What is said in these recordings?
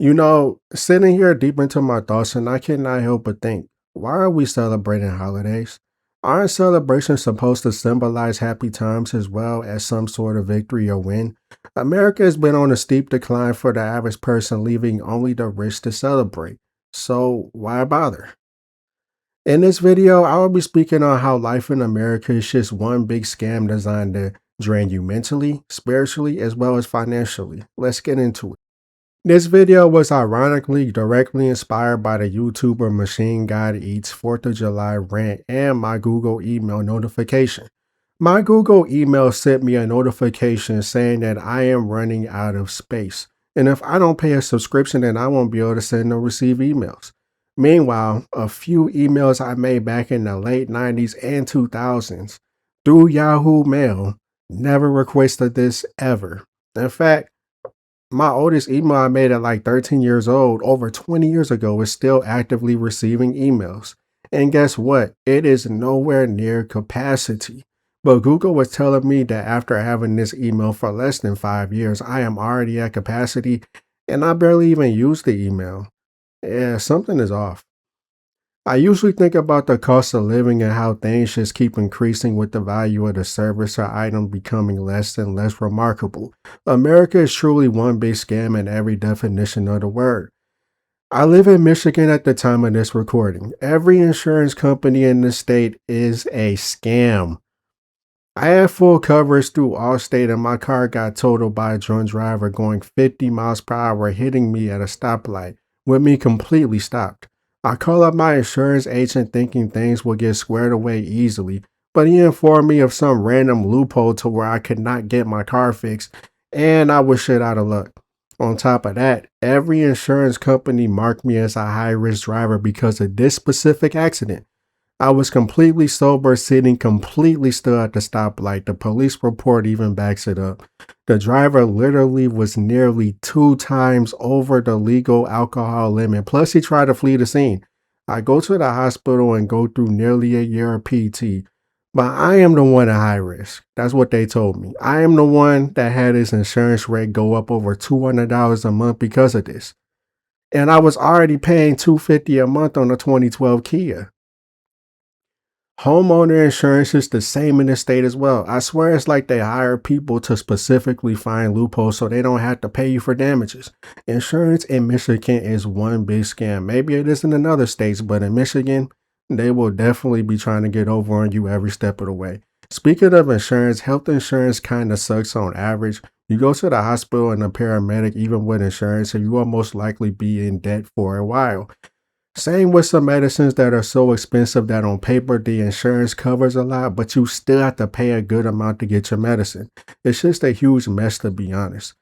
Sitting here deep into my thoughts, and I cannot help but think, why are we celebrating holidays? Aren't celebrations supposed to symbolize happy times as well as some sort of victory or win? America has been on a steep decline for the average person, leaving only the rich to celebrate. So, why bother? In this video, I will be speaking on how life in America is just one big scam designed to drain you mentally, spiritually, as well as financially. Let's get into it. This video was ironically directly inspired by the YouTuber Machine God Eats 4th of July rant and my Google email notification. My Google email sent me a notification saying that I am running out of space, and if I don't pay a subscription, then I won't be able to send or receive emails. Meanwhile, a few emails I made back in the late 90s and 2000s through Yahoo Mail never requested this ever. In fact, my oldest email I made at like 13 years old, over 20 years ago, is still actively receiving emails. And guess what? It is nowhere near capacity. But Google was telling me that after having this email for less than 5 years, I am already at capacity and I barely even use the email. Yeah, something is off. I usually think about the cost of living and how things just keep increasing with the value of the service or item becoming less and less remarkable. America is truly one big scam in every definition of the word. I live in Michigan at the time of this recording. Every insurance company in the state is a scam. I had full coverage through Allstate and my car got totaled by a drunk driver going 50 miles per hour hitting me at a stoplight with me completely stopped. I called up my insurance agent thinking things would get squared away easily, but he informed me of some random loophole to where I could not get my car fixed and I was shit out of luck. On top of that, every insurance company marked me as a high-risk driver because of this specific accident. I was completely sober, sitting completely still at the stoplight. The police report even backs it up. The driver literally was nearly 2 times over the legal alcohol limit. Plus, he tried to flee the scene. I go to the hospital and go through nearly a year of PT. But I am the one at high risk. That's what they told me. I am the one that had his insurance rate go up over $200 a month because of this. And I was already paying $250 a month on a 2012 Kia. Homeowner insurance is the same in the state as well. I swear it's like they hire people to specifically find loopholes so they don't have to pay you for damages. Insurance in Michigan is one big scam. Maybe it is in other states, but in Michigan, they will definitely be trying to get over on you every step of the way. Speaking of insurance, health insurance kind of sucks on average. You go to the hospital and a paramedic, even with insurance, and you will most likely be in debt for a while. Same with some medicines that are so expensive that on paper the insurance covers a lot, but you still have to pay a good amount to get your medicine. It's just a huge mess, to be honest.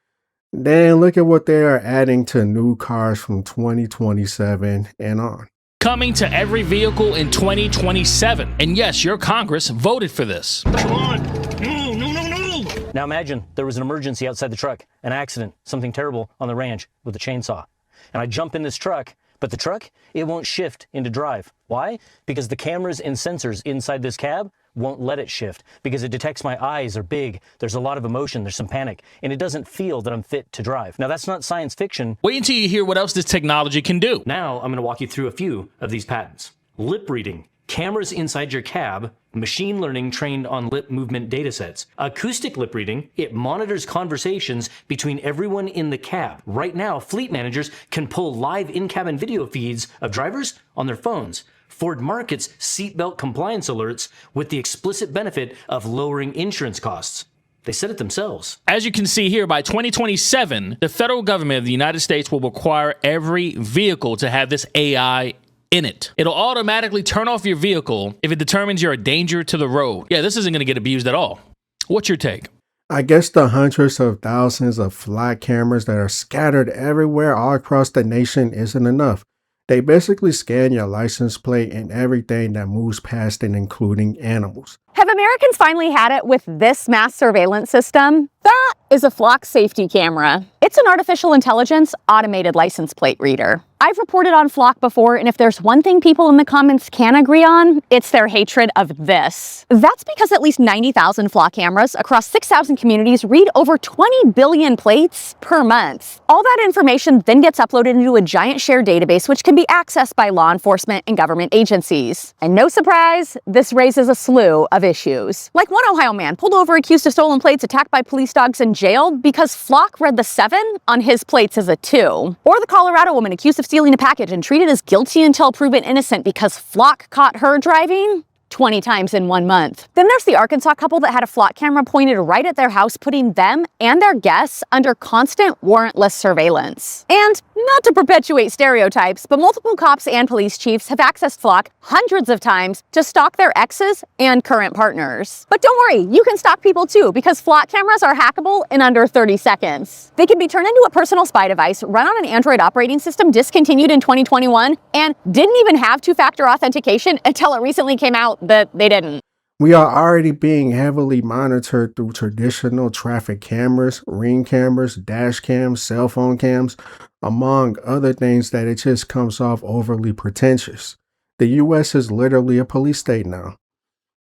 Then look at what they are adding to new cars from 2027 and on. Coming to every vehicle in 2027. And yes, your Congress voted for this. Come on. No. Now imagine there was an emergency outside the truck, an accident, something terrible on the ranch with a chainsaw. And I jump in this truck, but the truck, it won't shift into drive. Why? Because the cameras and sensors inside this cab won't let it shift because it detects my eyes are big. There's a lot of emotion. There's some panic and it doesn't feel that I'm fit to drive. Now that's not science fiction. Wait until you hear what else this technology can do. Now I'm going to walk you through a few of these patents. Lip reading, cameras inside your cab, machine learning trained on lip movement datasets. Acoustic lip reading, it monitors conversations between everyone in the cab. Right now, fleet managers can pull live in-cabin video feeds of drivers on their phones. Ford markets seatbelt compliance alerts with the explicit benefit of lowering insurance costs. They said it themselves. As you can see here, by 2027, the federal government of the United States will require every vehicle to have this AI in it. It'll automatically turn off your vehicle if it determines you're a danger to the road. Yeah, this isn't going to get abused at all. What's your take? I guess the hundreds of thousands of flat cameras that are scattered everywhere all across the nation isn't enough. They basically scan your license plate and everything that moves past it, including animals. Have Americans finally had it with this mass surveillance system? That is a flock safety camera. It's an artificial intelligence automated license plate reader. I've reported on Flock before, and if there's one thing people in the comments can agree on, it's their hatred of this. That's because at least 90,000 Flock cameras across 6,000 communities read over 20 billion plates per month. All that information then gets uploaded into a giant shared database, which can be accessed by law enforcement and government agencies. And no surprise, this raises a slew of issues. Like one Ohio man pulled over accused of stolen plates, attacked by police dogs, and jailed because Flock read the 7 on his plates as a 2. Or the Colorado woman accused of stealing a package and treated as guilty until proven innocent because Flock caught her driving 20 times in 1 month. Then there's the Arkansas couple that had a Flock camera pointed right at their house, putting them and their guests under constant warrantless surveillance. And not to perpetuate stereotypes, but multiple cops and police chiefs have accessed Flock hundreds of times to stalk their exes and current partners. But don't worry, you can stalk people too, because Flock cameras are hackable in under 30 seconds. They can be turned into a personal spy device, run on an Android operating system discontinued in 2021, and didn't even have two-factor authentication until it recently came out that they didn't. We are already being heavily monitored through traditional traffic cameras, ring cameras, dash cams, cell phone cams, among other things that it just comes off overly pretentious. The US is literally a police state now.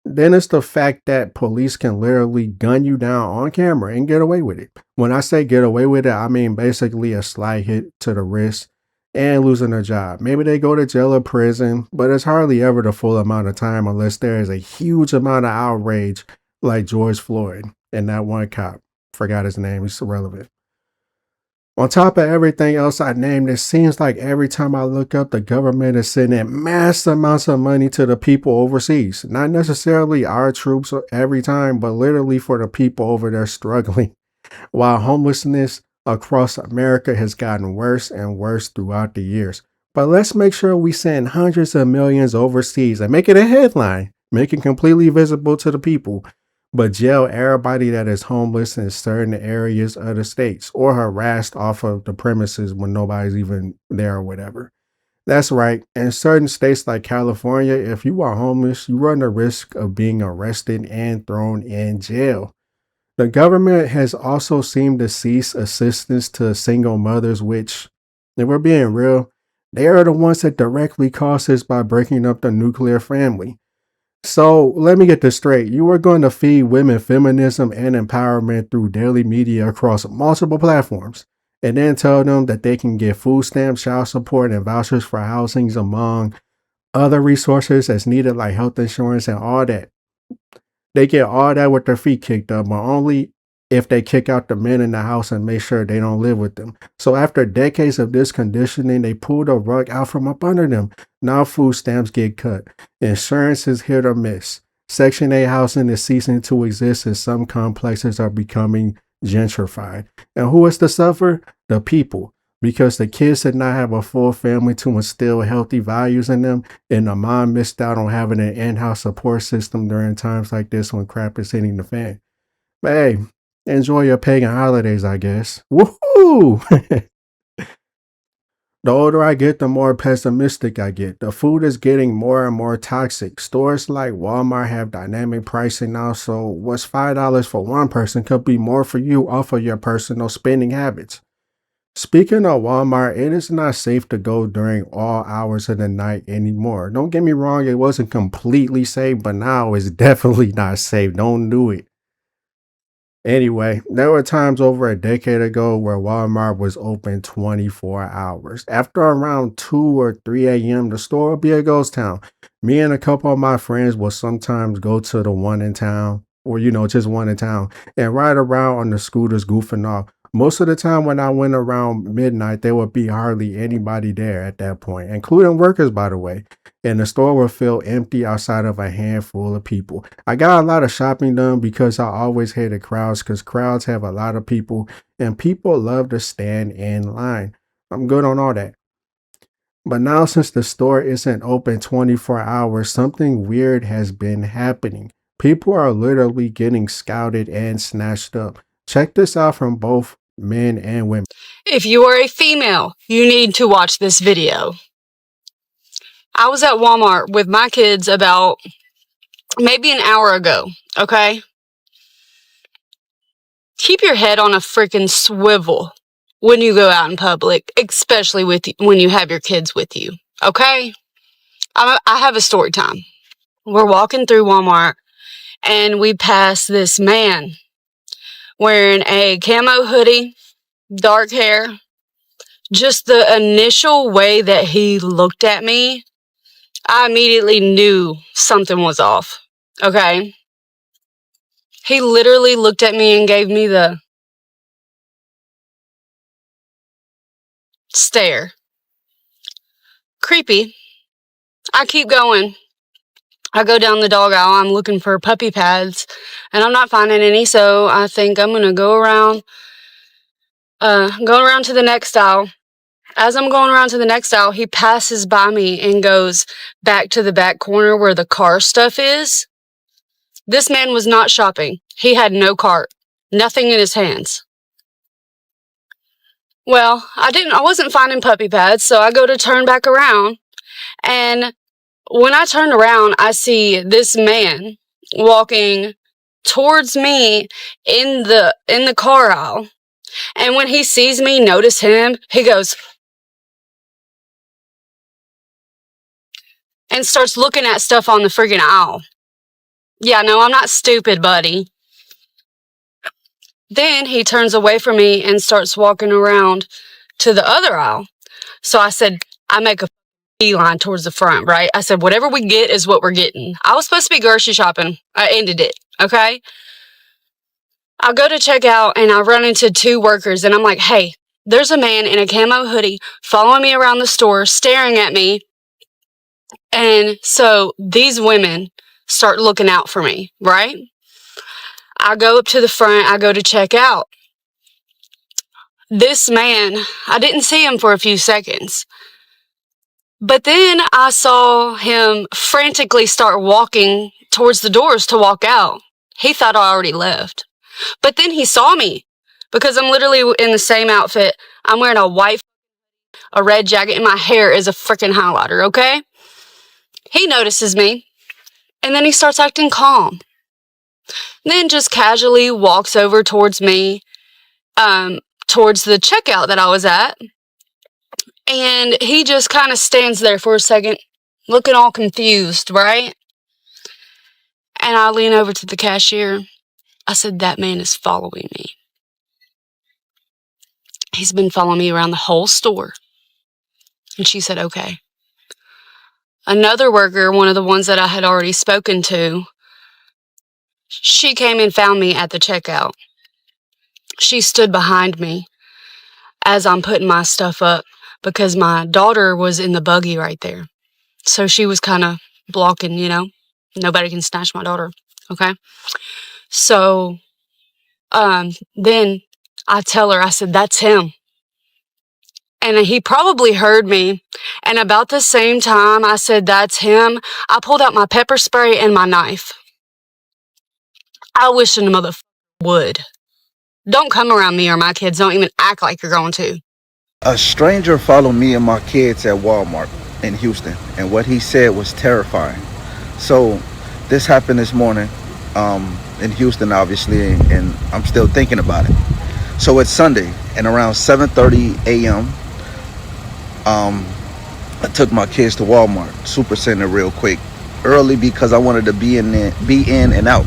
Then it's the fact that police can literally gun you down on camera and get away with it. When I say get away with it, I mean basically a slight hit to the wrist and losing a job. Maybe they go to jail or prison, but it's hardly ever the full amount of time unless there is a huge amount of outrage like George Floyd and that one cop. Forgot his name, it's irrelevant. On top of everything else I named, it seems like every time I look up, the government is sending mass amounts of money to the people overseas. Not necessarily our troops every time, but literally for the people over there struggling. While homelessness across America has gotten worse and worse throughout the years. But let's make sure we send hundreds of millions overseas and make it a headline, make it completely visible to the people, but jail everybody that is homeless in certain areas of the states or harassed off of the premises when nobody's even there or whatever. That's right. In certain states like California, if you are homeless, you run the risk of being arrested and thrown in jail. The government has also seemed to cease assistance to single mothers, which, if we're being real, they are the ones that directly cause this by breaking up the nuclear family. So let me get this straight. You are going to feed women feminism and empowerment through daily media across multiple platforms, and then tell them that they can get food stamps, child support, and vouchers for housings among other resources that's needed like health insurance and all that. They get all that with their feet kicked up, but only if they kick out the men in the house and make sure they don't live with them. So after decades of this conditioning, they pull the rug out from up under them. Now food stamps get cut. Insurance is hit or miss. Section 8 housing is ceasing to exist as some complexes are becoming gentrified. And who is to suffer? The people. Because the kids did not have a full family to instill healthy values in them, and the mom missed out on having an in-house support system during times like this when crap is hitting the fan. But hey, enjoy your pagan holidays, I guess. Woohoo! The older I get, the more pessimistic I get. The food is getting more and more toxic. Stores like Walmart have dynamic pricing now, so what's $5 for one person could be more for you off of your personal spending habits. Speaking of Walmart, it is not safe to go during all hours of the night anymore. Don't get me wrong, it wasn't completely safe, but now it's definitely not safe. Don't do it. Anyway, there were times over a decade ago where Walmart was open 24 hours. After around 2 or 3 a.m., the store would be a ghost town. Me and a couple of my friends will sometimes go to the one in town, or just one in town, and ride around on the scooters goofing off. Most of the time when I went around midnight, there would be hardly anybody there at that point, including workers, by the way. And the store would feel empty outside of a handful of people. I got a lot of shopping done because I always hated crowds, because crowds have a lot of people and people love to stand in line. I'm good on all that. But now since the store isn't open 24 hours, something weird has been happening. People are literally getting scouted and snatched up. Check this out from both men and women. If you are a female, you need to watch this video. I was at Walmart with my kids about maybe an hour ago, okay? Keep your head on a freaking swivel when you go out in public, especially when you have your kids with you, okay? I have a story time. We're walking through Walmart, and we pass this man wearing a camo hoodie, dark hair. Just the initial way that he looked at me, I immediately knew something was off, okay? He literally looked at me and gave me the stare. Creepy. I keep going. I go down the dog aisle. I'm looking for puppy pads, and I'm not finding any, so I think I'm going to go around to the next aisle. As I'm going around to the next aisle, he passes by me and goes back to the back corner where the car stuff is. This man was not shopping. He had no cart, nothing in his hands. Well, I wasn't finding puppy pads, so I go to turn back around, and when I turn around, I see this man walking towards me in the car aisle. And when he sees me, notice him, he goes and starts looking at stuff on the friggin' aisle. Yeah, no, I'm not stupid, buddy. Then he turns away from me and starts walking around to the other aisle. So I said, I make a beeline towards the front, right? I said, whatever we get is what we're getting. I was supposed to be grocery shopping. I ended it, okay? I go to check out and I run into two workers and I'm like, hey, there's a man in a camo hoodie following me around the store, staring at me. And so these women start looking out for me, right? I go up to the front, I go to check out. This man, I didn't see him for a few seconds. But then I saw him frantically start walking towards the doors to walk out. He thought I already left. But then he saw me because I'm literally in the same outfit. I'm wearing a red jacket, and my hair is a freaking highlighter, okay? He notices me, and then he starts acting calm. Then just casually walks over towards me, towards the checkout that I was at. And he just kind of stands there for a second, looking all confused, right? And I lean over to the cashier. I said, that man is following me. He's been following me around the whole store. And she said, okay. Another worker, one of the ones that I had already spoken to, she came and found me at the checkout. She stood behind me as I'm putting my stuff up because my daughter was in the buggy right there. So she was kind of blocking, nobody can snatch my daughter, okay? So then I tell her, I said, that's him. And he probably heard me. And about the same time I said, that's him, I pulled out my pepper spray and my knife. I wish a motherfucker would. Don't come around me or my kids. Don't even act like you're going to. A stranger followed me and my kids at Walmart in Houston, and what he said was terrifying. So this happened this morning in Houston, obviously, and I'm still thinking about it. So it's Sunday, and around 7:30 a.m., I took my kids to Walmart Supercenter real quick, early because I wanted to be in and out.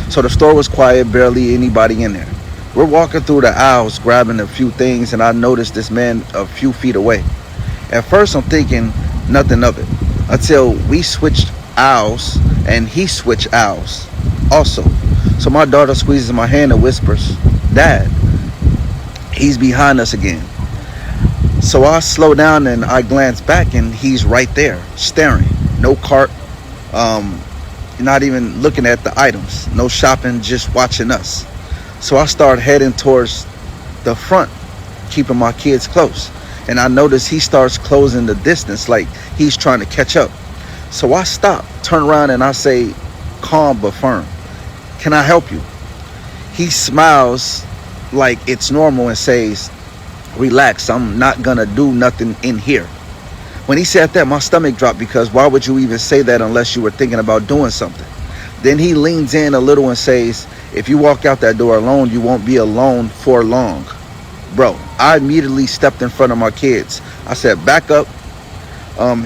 So the store was quiet, barely anybody in there. We're walking through the aisles, grabbing a few things, and I noticed this man a few feet away. At first, I'm thinking nothing of it until we switched aisles, and he switched aisles also. So my daughter squeezes my hand and whispers, Dad, he's behind us again. So I slow down and I glance back, and he's right there, staring. No cart, not even looking at the items. No shopping, just watching us. So I start heading towards the front, keeping my kids close. And I notice he starts closing the distance like he's trying to catch up. So I stop, turn around, and I say, calm but firm, can I help you? He smiles like it's normal and says, relax, I'm not gonna do nothing in here. When he said that, my stomach dropped because why would you even say that unless you were thinking about doing something? Then he leans in a little and says, if you walk out that door alone, you won't be alone for long. Bro, I immediately stepped in front of my kids. I said, back up.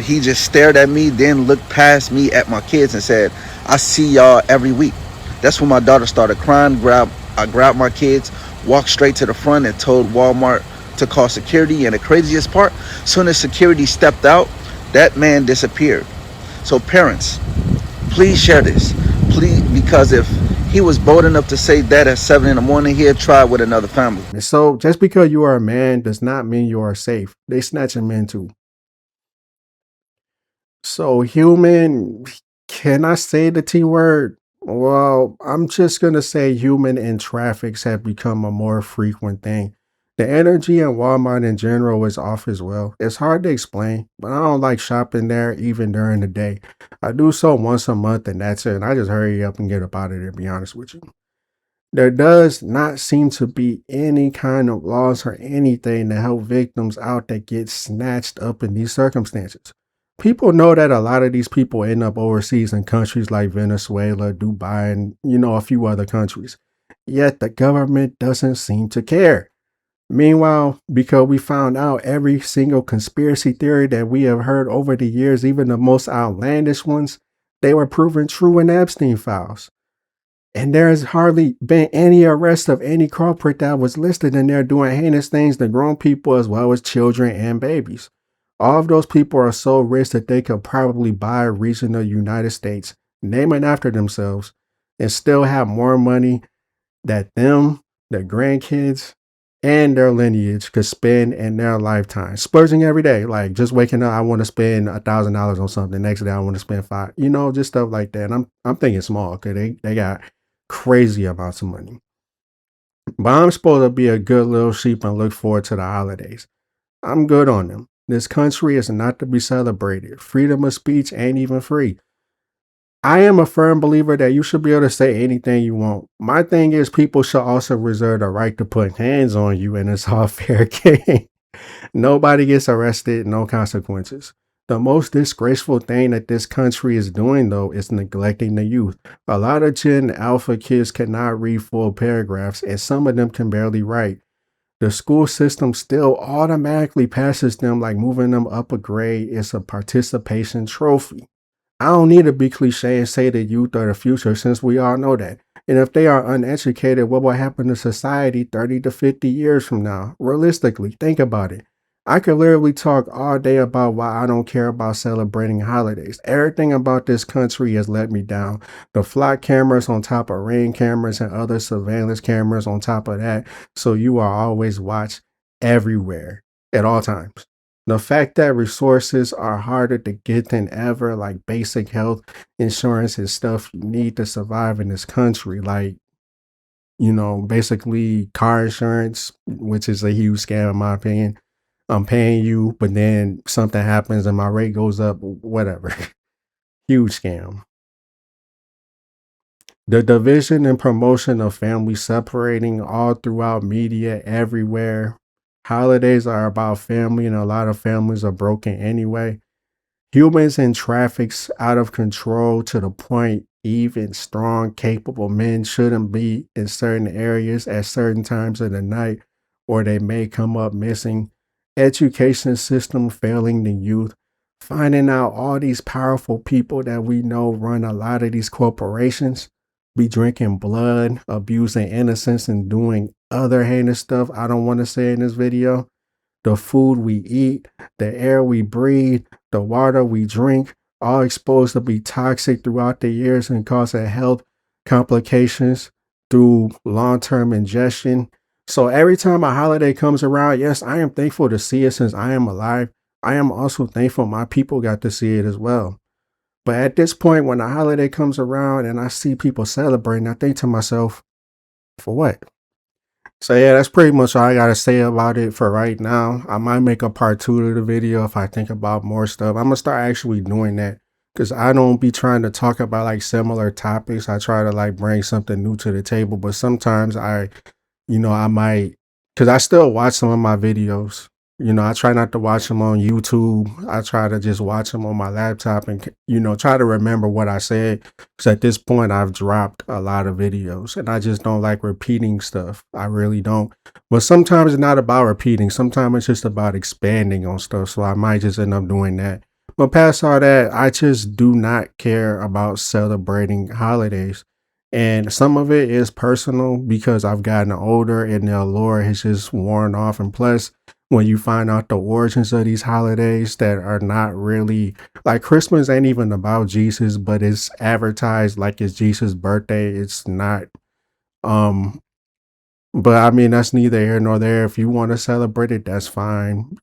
He just stared at me, then looked past me at my kids and said, I see y'all every week. That's when my daughter started crying. I grabbed my kids, walked straight to the front and told Walmart to call security. And the craziest part, soon as security stepped out, that man disappeared. So parents, please share this. Please, because if he was bold enough to say that at 7 in the morning, he'll try with another family. And so just because you are a man does not mean you are safe. They snatching men too. So human, can I say the T word? Well, I'm just gonna say human and traffics have become a more frequent thing. The energy in Walmart in general is off as well. It's hard to explain, but I don't like shopping there even during the day. I do so once a month and that's it. And I just hurry up and get up out of there, to be honest with you. There does not seem to be any kind of laws or anything to help victims out that get snatched up in these circumstances. People know that a lot of these people end up overseas in countries like Venezuela, Dubai, and a few other countries. Yet the government doesn't seem to care. Meanwhile, because we found out every single conspiracy theory that we have heard over the years, even the most outlandish ones, they were proven true in Epstein files. And there has hardly been any arrest of any culprit that was listed in there doing heinous things to grown people as well as children and babies. All of those people are so rich that they could probably buy a region of the United States, name it after themselves, and still have more money that them, their grandkids, and their lineage could spend in their lifetime. Splurging every day, like just waking up, I want to spend $1,000 on something. Next day, I want to spend five. Just stuff like that. And I'm thinking small because they got crazy amounts of money. But I'm supposed to be a good little sheep and look forward to the holidays. I'm good on them. This country is not to be celebrated. Freedom of speech ain't even free. I am a firm believer that you should be able to say anything you want. My thing is people should also reserve the right to put hands on you and it's all fair game. Nobody gets arrested, no consequences. The most disgraceful thing that this country is doing, though, is neglecting the youth. A lot of Gen Alpha kids cannot read full paragraphs, and some of them can barely write. The school system still automatically passes them like moving them up a grade is a participation trophy. I don't need to be cliche and say the youth are the future since we all know that. And if they are uneducated, what will happen to society 30 to 50 years from now? Realistically, think about it. I could literally talk all day about why I don't care about celebrating holidays. Everything about this country has let me down. The flock cameras on top of Ring cameras and other surveillance cameras on top of that. So you are always watched everywhere at all times. The fact that resources are harder to get than ever, like basic health insurance and stuff you need to survive in this country, like, basically car insurance, which is a huge scam in my opinion. I'm paying you, but then something happens and my rate goes up, whatever. Huge scam. The division and promotion of family separating all throughout media everywhere. Holidays are about family, and a lot of families are broken anyway. Humans in traffic's out of control to the point even strong, capable men shouldn't be in certain areas at certain times of the night, or they may come up missing. Education system failing the youth. Finding out all these powerful people that we know run a lot of these corporations be drinking blood, abusing innocence, and doing other heinous stuff I don't want to say in this video. The food we eat, the air we breathe, the water we drink, all exposed to be toxic throughout the years and causing health complications through long-term ingestion. So every time a holiday comes around, yes, I am thankful to see it since I am alive. I am also thankful my people got to see it as well. But at this point, when a holiday comes around and I see people celebrating, I think to myself, for what? So yeah, that's pretty much all I gotta say about it for right now. I might make a part 2 of the video if I think about more stuff. I'm gonna start actually doing that because I don't be trying to talk about like similar topics. I try to like bring something new to the table, but sometimes I might, because I still watch some of my videos I try not to watch them on YouTube. I try to just watch them on my laptop and, try to remember what I said. Because at this point, I've dropped a lot of videos and I just don't like repeating stuff. I really don't. But sometimes it's not about repeating. Sometimes it's just about expanding on stuff. So I might just end up doing that. But past all that, I just do not care about celebrating holidays. And some of it is personal because I've gotten older and the allure has just worn off. And plus, when you find out the origins of these holidays that are not really like Christmas ain't even about Jesus, but it's advertised like it's Jesus' birthday. It's not. Um, but I mean, that's neither here nor there. If you want to celebrate it, that's fine.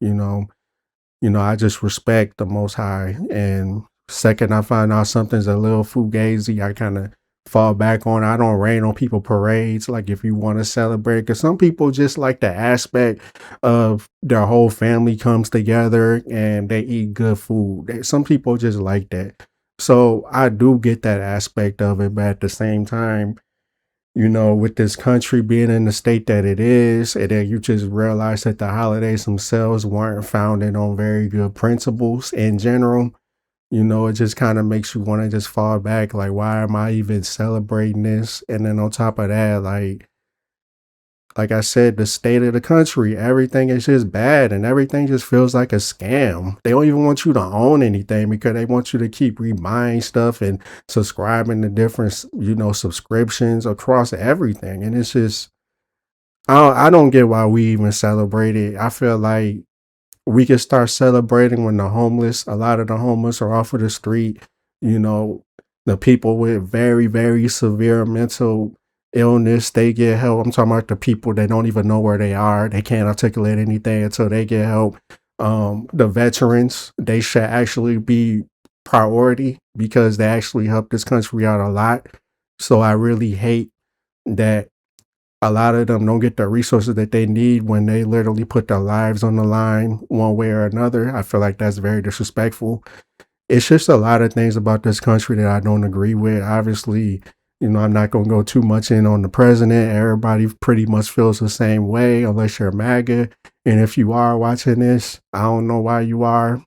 I just respect the Most High. And second, I find out something's a little fugazi, I kind of fall back on. I don't rain on people parades. Like if you want to celebrate, because some people just like the aspect of their whole family comes together and they eat good food. Some people just like that. So I do get that aspect of it, but at the same time, with this country being in the state that it is, and then you just realize that the holidays themselves weren't founded on very good principles in general. It just kind of makes you want to just fall back. Like, why am I even celebrating this? And then on top of that, like I said, the state of the country, everything is just bad and everything just feels like a scam. They don't even want you to own anything because they want you to keep rebuying stuff and subscribing to different, subscriptions across everything. And it's just, I don't get why we even celebrate it. I feel like we can start celebrating when a lot of the homeless are off of the street, you know, the people with very, very severe mental illness, they get help. I'm talking about the people that don't even know where they are. They can't articulate anything until they get help. The veterans, they should actually be priority because they actually help this country out a lot. So I really hate that a lot of them don't get the resources that they need when they literally put their lives on the line one way or another. I feel like that's very disrespectful. It's just a lot of things about this country that I don't agree with. Obviously, I'm not going to go too much in on the president. Everybody pretty much feels the same way unless you're MAGA. And if you are watching this, I don't know why you are.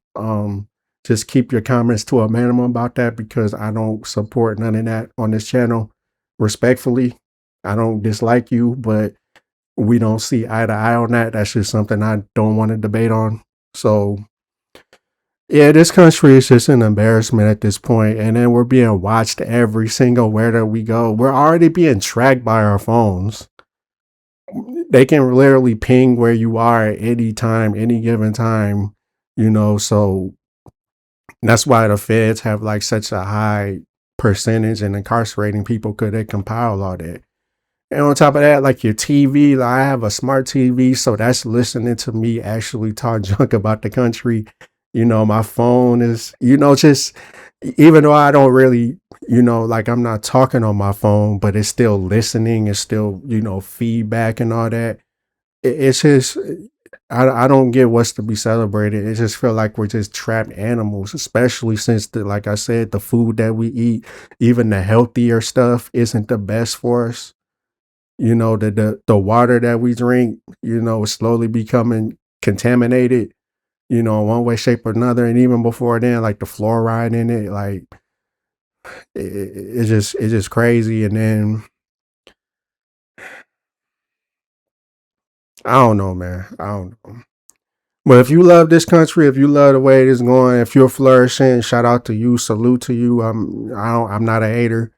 Just keep your comments to a minimum about that because I don't support none of that on this channel. Respectfully, I don't dislike you, but we don't see eye to eye on that. That's just something I don't want to debate on. So, yeah, this country is just an embarrassment at this point. And then we're being watched every single where that we go. We're already being tracked by our phones. They can literally ping where you are at any time, any given time, so that's why the feds have like such a high percentage in incarcerating people because they compile all that. And on top of that, like your TV, like I have a smart TV, so that's listening to me actually talk junk about the country. My phone is, just even though I don't really, like I'm not talking on my phone, but it's still listening, it's still, feedback and all that. It's just, I don't get what's to be celebrated. It just feel like we're just trapped animals, especially since like I said, the food that we eat, even the healthier stuff isn't the best for us. The water that we drink, is slowly becoming contaminated, one way, shape, or another. And even before then, like the fluoride in it, like it's just crazy. And then I don't know, man. I don't know. But if you love this country, if you love the way it is going, if you're flourishing, shout out to you, salute to you. I'm not a hater.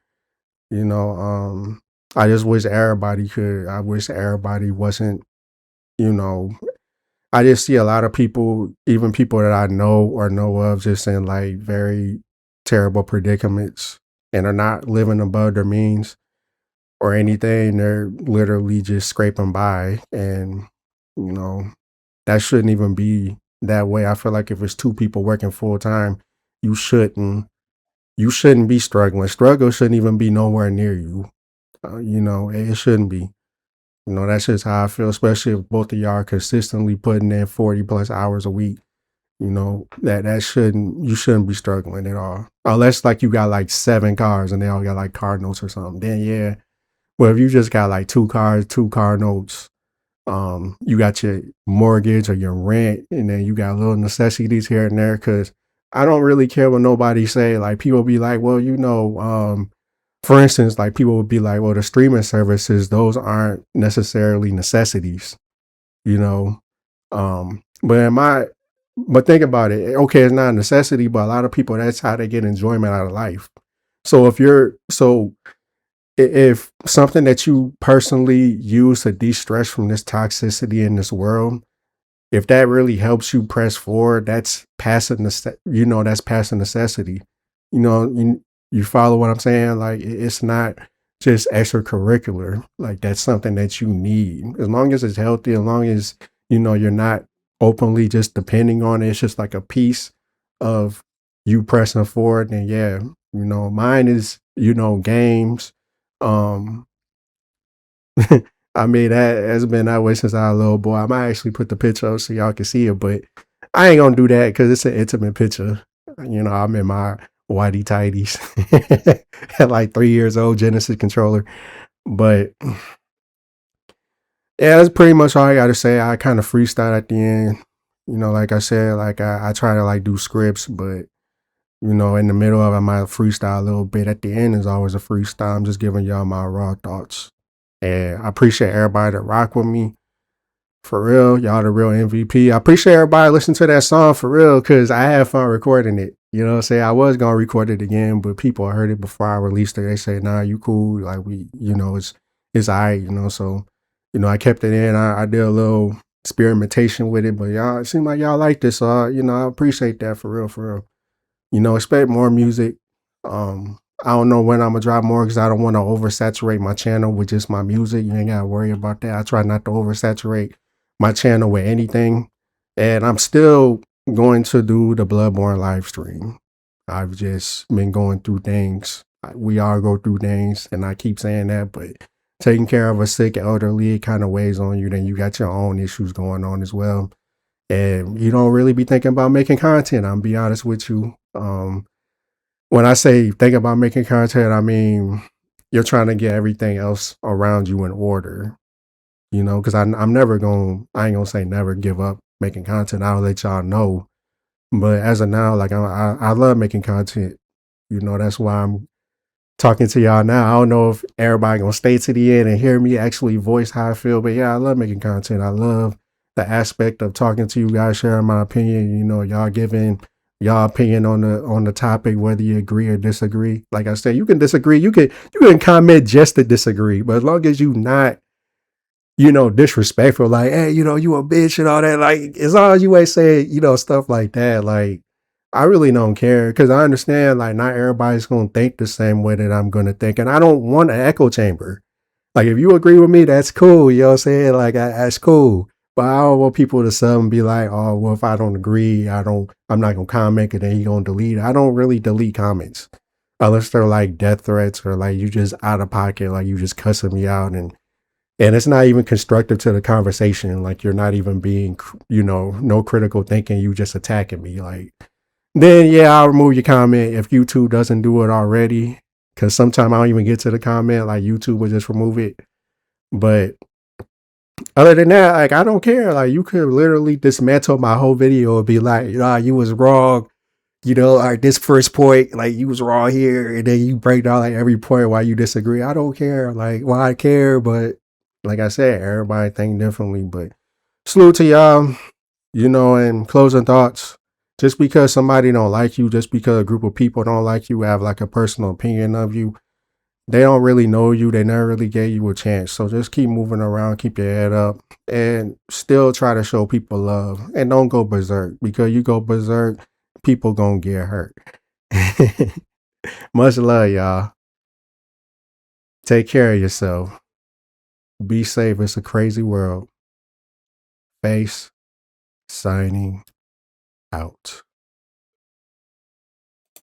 I just wish everybody could. I wish everybody wasn't, you know, I just see a lot of people, even people that I know or know of, just in like very terrible predicaments and are not living above their means or anything. They're literally just scraping by. And, you know, that shouldn't even be that way. I feel like if it's two people working full time, you shouldn't be struggling. Struggle shouldn't even be nowhere near you. It shouldn't be. That's just how I feel, especially if both of y'all are consistently putting in 40 plus hours a week. You shouldn't be struggling at all. Unless like you got like 7 cars and they all got like car notes or something. Then yeah. But if you just got like 2 cars, 2 car notes, You got your mortgage or your rent, and then you got little necessities here and there. Because I don't really care what nobody say. Like people be like, well, for instance, like people would be like, well, the streaming services, those aren't necessarily necessities, you know. But think about it. Okay, it's not a necessity, but a lot of people, that's how they get enjoyment out of life. So if something that you personally use to de-stress from this toxicity in this world, if that really helps you press forward, that's that's past a necessity. You know, you follow what I'm saying? Like it's not just extracurricular. Like that's something that you need. As long as it's healthy, as long as you're not openly just depending on it, it's just like a piece of you pressing forward. And yeah, mine is, games. Um I mean, that has been that way since I was a little boy. I might actually put the picture up so y'all can see it, but I ain't gonna do that because it's an intimate picture. I'm in my whitey tighties at like 3 years old, Genesis controller. But yeah, that's pretty much all I got to say. I kind of freestyle at the end. Like I said, like I try to like do scripts, but in the middle of it, I might freestyle a little bit. At the end is always a freestyle. I'm just giving y'all my raw thoughts. And I appreciate everybody that rock with me. For real, y'all the real MVP. I appreciate everybody listening to that song for real, because I had fun recording it. You know what I'm saying? I was gonna record it again, but people heard it before I released it. They say, nah, you cool. Like it's alright, so I kept it in. I did a little experimentation with it, but y'all, it seemed like y'all like this. So I appreciate that for real, for real. Expect more music. I don't know when I'm gonna drop more because I don't want to oversaturate my channel with just my music. You ain't gotta worry about that. I try not to oversaturate my channel with anything. And I'm still going to do the Bloodborne live stream. I've just been going through things. We all go through things, and I keep saying that, but taking care of a sick elderly, it kind of weighs on you. Then you got your own issues going on as well. And you don't really be thinking about making content. I'm be honest with you. When I say think about making content, I mean you're trying to get everything else around you in order. Because I'm never I ain't gonna say never give up making content. I'll let y'all know. But as of now, like I love making content. That's why I'm talking to y'all now. I don't know if everybody gonna stay to the end and hear me actually voice how I feel, but yeah, I love making content. I love the aspect of talking to you guys, sharing my opinion. Y'all giving y'all opinion on the topic, whether you agree or disagree. Like I said, you can disagree. You can comment just to disagree, but as long as you not disrespectful, like, hey, you a bitch and all that. Like, as long as you ain't say, stuff like that, like, I really don't care because I understand, like, not everybody's going to think the same way that I'm going to think. And I don't want an echo chamber. Like, if you agree with me, that's cool. You know what I'm saying? Like, that's cool. But I don't want people to suddenly be like, oh, well, if I don't agree, I'm not going to comment and then you're going to delete it. I don't really delete comments unless they're like death threats or like you just out of pocket, like you just cussing me out and it's not even constructive to the conversation. Like you're not even being, no critical thinking. You just attacking me. Like, then yeah, I'll remove your comment if YouTube doesn't do it already. Cause sometimes I don't even get to the comment. Like YouTube will just remove it. But other than that, like I don't care. Like you could literally dismantle my whole video and be like, you was wrong. Like this first point, like you was wrong here, and then you break down like every point why you disagree. I don't care. Like, well, I care, but like I said, everybody think differently. But salute to y'all, and closing thoughts. Just because somebody don't like you, just because a group of people don't like you, have like a personal opinion of you, they don't really know you. They never really gave you a chance. So just keep moving around, keep your head up, and still try to show people love. And don't go berserk, because you go berserk, people gonna get hurt. Much love, y'all. Take care of yourself. Be safe. It's a crazy world. Face signing out.